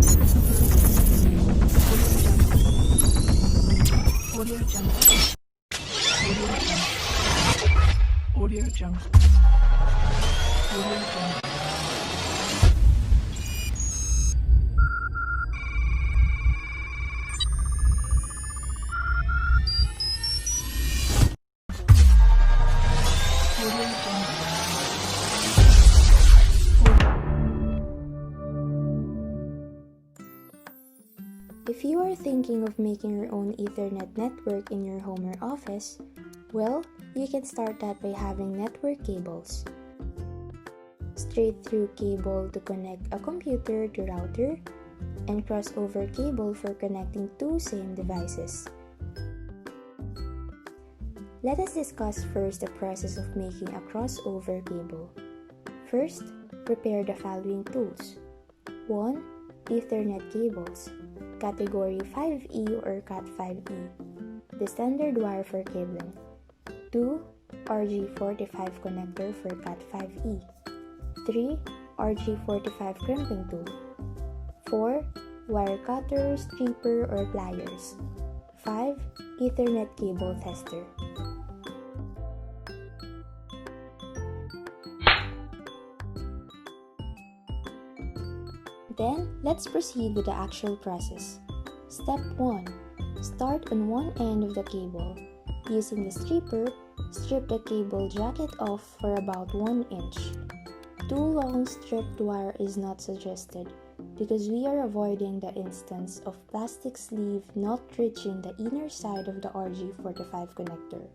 Audio Jungle. Audio Jungle. Audio Jungle. If you are thinking of making your own Ethernet network in your home or office, well, you can start that by having network cables. Straight through cable to connect a computer to router, and crossover cable for connecting two same devices. Let us discuss first the process of making a crossover cable. First, prepare the following tools. 1. Ethernet cables. Category 5E or Cat5e, the standard wire for cabling. 2. RG45 connector for Cat5e. 3. RG45 crimping tool. 4. Wire cutter, stripper, or pliers. 5. Ethernet cable tester. Then, let's proceed with the actual process. Step 1. Start on one end of the cable. Using the stripper, strip the cable jacket off for about 1 inch. Too long stripped wire is not suggested because we are avoiding the instance of plastic sleeve not reaching the inner side of the RG45 connector.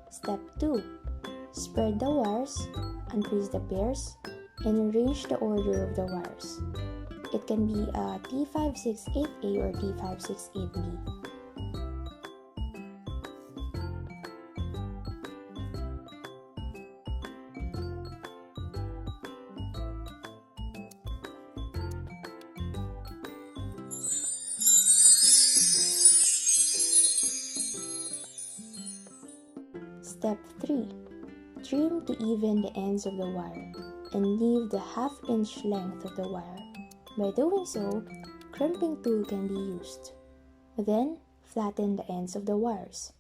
Step 2. Spread the wires, untwist the pairs, and arrange the order of the wires. It can be a T568A or T568B. Step 3. Trim to even the ends of the wire and leave the half-inch length of the wire. By doing so, crimping tool can be used. Then, flatten the ends of the wires.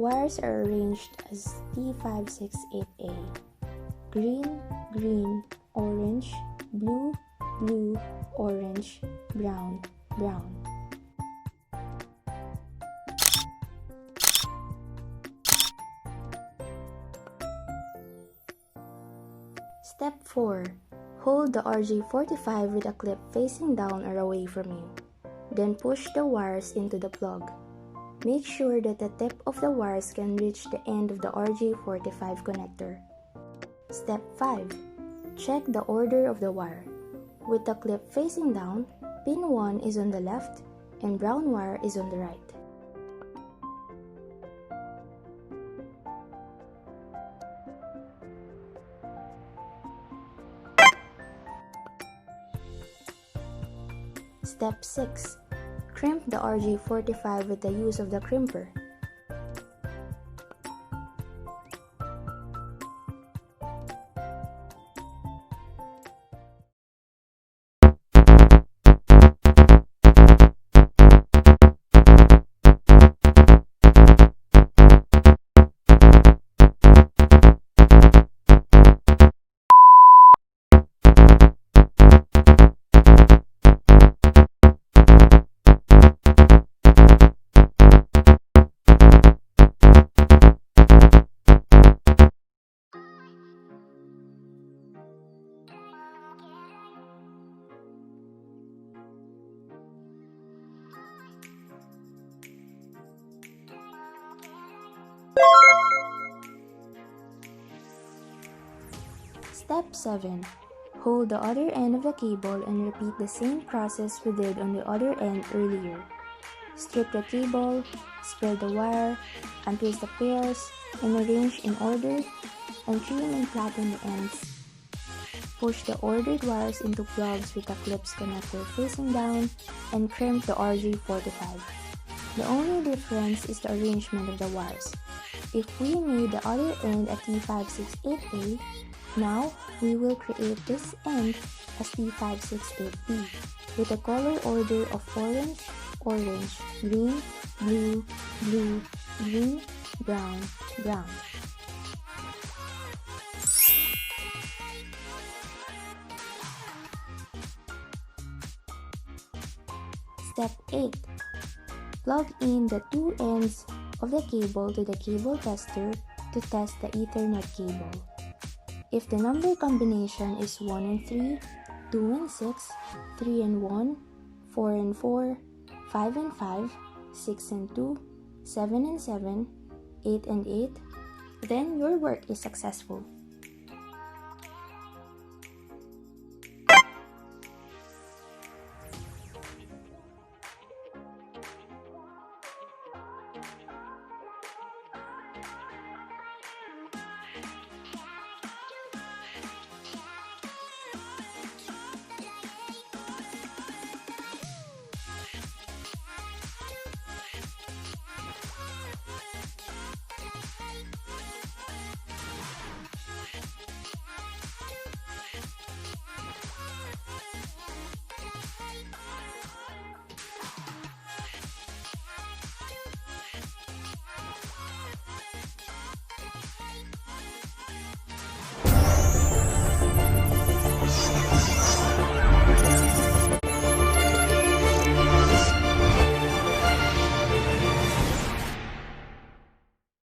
Wires are arranged as T568A. Green, green, orange, blue, blue, orange, brown, brown. Step 4. Hold the RG45 with a clip facing down or away from you. Then push the wires into the plug. Make sure that the tip of the wires can reach the end of the RG45 connector. Step 5. Check the order of the wire. With the clip facing down, pin 1 is on the left and brown wire is on the right. Step 6. Crimp the RG45 with the use of the crimper. Step 7. Hold the other end of the cable and repeat the same process we did on the other end earlier. Strip the cable, spread the wire, untwist the pairs, and arrange in order, and trim and flatten the ends. Push the ordered wires into plugs with the clips connector facing down, and crimp the RJ45. The only difference is the arrangement of the wires. If we made the other end a T568A, now we will create this end as T568B with the color order of orange, orange, green, blue, blue, green, brown, brown. Step 8. Plug in the two ends of the cable to the cable tester to test the Ethernet cable. If the number combination is 1 and 3, 2 and 6, 3 and 1, 4 and 4, 5 and 5, 6 and 2, 7 and 7, 8 and 8, then your work is successful.